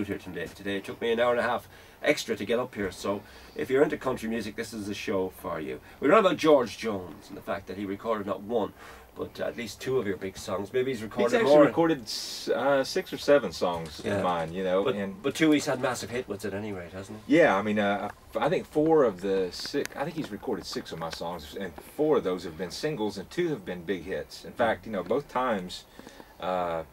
here today. It took me an hour and a half extra to get up here, so if you're into country music, this is the show for you. We're on about George Jones and the fact that he recorded not one, but at least two of your big songs. Maybe he's recorded actually more. recorded 6 or 7 songs of mine, you know. But two he's had massive hit with at any rate, hasn't he? Yeah, I mean, I think 4 of the 6, I think he's recorded 6 of my songs, and 4 of those have been singles, and 2 have been big hits. In fact, you know, both times, of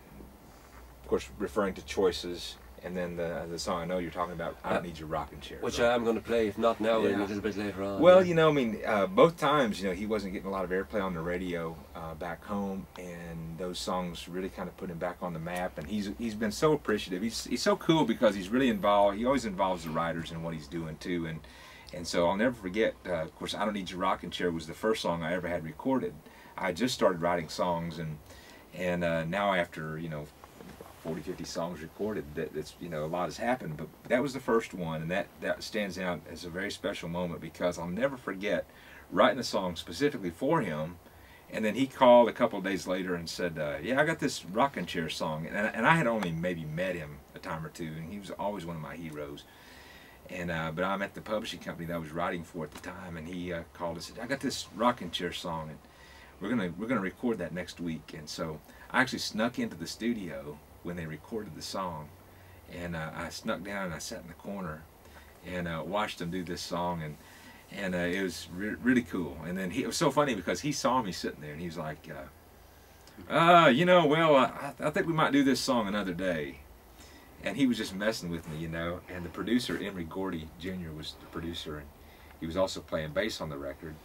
course, referring to Choices, and then the song I know you're talking about, I Don't Need Your Rocking Chair. Which I am going to play, if not now, a little bit later on. Well, you know, I mean, both times, you know, he wasn't getting a lot of airplay on the radio back home, and those songs really kind of put him back on the map, and he's been so appreciative. He's so cool because he's really involved. He always involves the writers in what he's doing, too, and so I'll never forget, of course, I Don't Need Your Rocking Chair was the first song I ever had recorded. I just started writing songs, and now after, you know, 40, 50 songs recorded, that's, you know, a lot has happened, but that was the first one, and that stands out as a very special moment because I'll never forget writing a song specifically for him, and then he called a couple of days later and said, yeah, I got this rocking chair song, and I had only maybe met him a time or two, and he was always one of my heroes, and but I'm at the publishing company that I was writing for at the time, and he called and said, I got this rocking chair song, and we're gonna record that next week. And so I actually snuck into the studio when they recorded the song, and I snuck down and I sat in the corner and watched them do this song, and it was really cool. And then it was so funny because he saw me sitting there and he was like, you know, well, I think we might do this song another day. And he was just messing with me, you know. And the producer, Emery Gordy Jr. was the producer, and he was also playing bass on the record.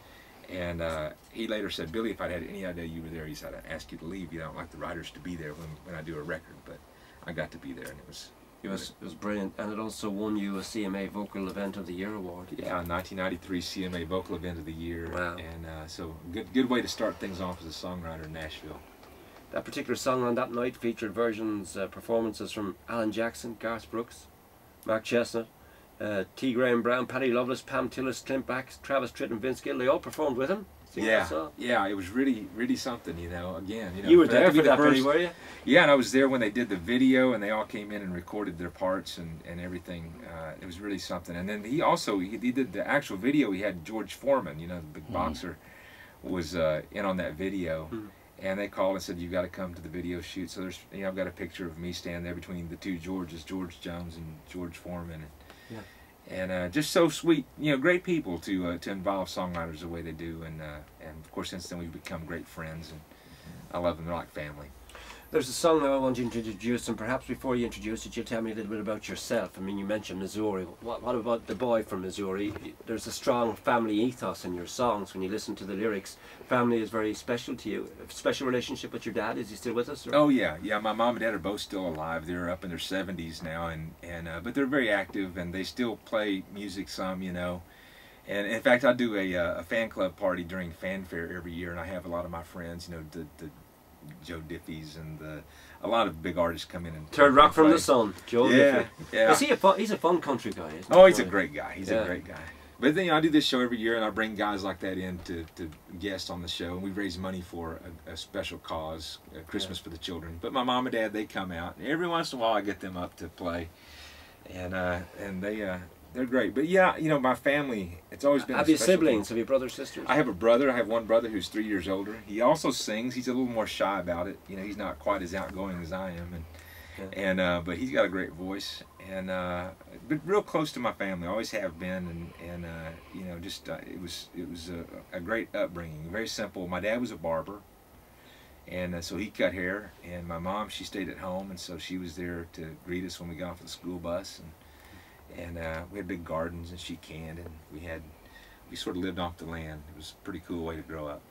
And he later said, Billy, if I'd had any idea you were there, he said, I'd ask you to leave. You know, I don't like the writers to be there when I do a record, but I got to be there, and it was brilliant. And it also won you a CMA Vocal Event of the Year award. Yeah, 1993 CMA Vocal Event of the Year. Wow. And so good way to start things off as a songwriter in Nashville. That particular song on that night featured performances from Alan Jackson, Garth Brooks, Mark Chestnut, T. Graham Brown, Paddy Loveless, Pam Tillis, Clint Black, Travis Tritt, and Vince Gill. They all performed with him. Yeah, it was really something, you know. Again, you know, you were there for that, Billy, were you? Yeah, and I was there when they did the video, and they all came in and recorded their parts and everything. It was really something. And then he did the actual video. He had George Foreman, you know, the big boxer, was in on that video. And they called and said, you've got to come to the video shoot. So there's, you know, I've got a picture of me standing there between the two Georges, George Jones and George Foreman. And just so sweet, you know, great people to involve songwriters the way they do, and of course since then we've become great friends, and I love them. They're like family. There's a song that I want you to introduce, and perhaps before you introduce it, you'll tell me a little bit about yourself. I mean, you mentioned Missouri. What about the boy from Missouri? There's a strong family ethos in your songs. When you listen to the lyrics, family is very special to you. A special relationship with your dad? Is he still with us? Or? Oh yeah. My mom and dad are both still alive. They're up in their 70s now, and but they're very active, and they still play music some, you know. And in fact, I do a fan club party during Fanfare every year, and I have a lot of my friends, you know, the Joe Diffie's and a lot of big artists come in and Third Rock from the Sun, Joe Diffie. Yeah. He's a fun country guy, isn't he? Oh, he's a great guy. He's a great guy. But then, you know, I do this show every year, and I bring guys like that in to guest on the show, and we raise money for a special cause, Christmas for the Children. But my mom and dad, they come out, and every once in a while I get them up to play, and they're great. But yeah, you know, my family, it's always been. Have you siblings? Have you brothers, sisters? I have a brother. I have one brother who's 3 years older. He also sings. He's a little more shy about it. You know, he's not quite as outgoing as I am, but he's got a great voice, and but real close to my family. I always have been, and you know, just it was a great upbringing. Very simple. My dad was a barber, and so he cut hair, and my mom, she stayed at home, and so she was there to greet us when we got off the school bus, and we had big gardens, and she canned, and we sort of lived off the land. It was a pretty cool way to grow up.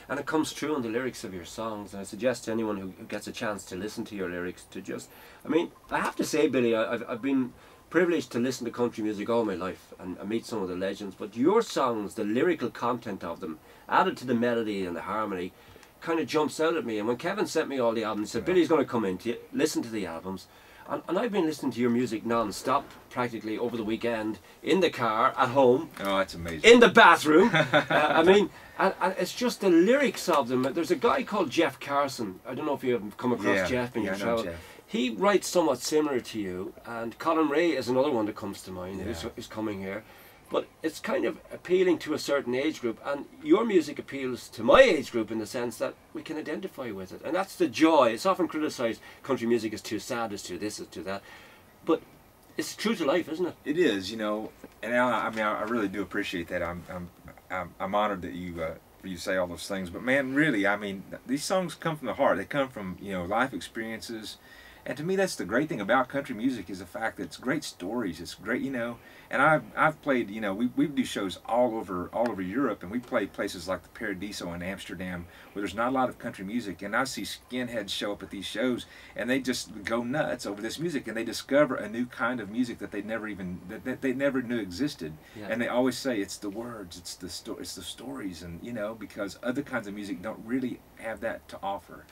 And it comes true in the lyrics of your songs, and I suggest to anyone who gets a chance to listen to your lyrics to just, I mean, I have to say, Billy, I've been privileged to listen to country music all my life and meet some of the legends, but your songs, the lyrical content of them, added to the melody and the harmony, kind of jumps out at me. And when Kevin sent me all the albums, he said, Billy's going to come in to listen to the albums. And I've been listening to your music non-stop practically over the weekend, in the car, at home. Oh, that's amazing. In the bathroom. I mean, and it's just the lyrics of them. There's a guy called Jeff Carson. I don't know if you have come across Jeff in your travel. he writes somewhat similar to you, and Colin Ray is another one that comes to mind, Yeah. who's coming here. But it's kind of appealing to a certain age group, and your music appeals to my age group in the sense that we can identify with it, and that's the joy. It's often criticised, country music is too sad, it's too this, it's too that, but it's true to life, isn't it? It is, you know, and I mean, I really do appreciate that. I'm honored that you say all those things. But man, really, I mean, these songs come from the heart. They come from, you know, life experiences, and to me, that's the great thing about country music is the fact that it's great stories. It's great, you know. And I've played, you know, we do shows all over Europe, and we play places like the Paradiso in Amsterdam, where there's not a lot of country music, and I see skinheads show up at these shows, and they just go nuts over this music, and they discover a new kind of music that they never even that they never knew existed. Yeah. And they always say it's the words, it's the stories, and you know, because other kinds of music don't really have that to offer.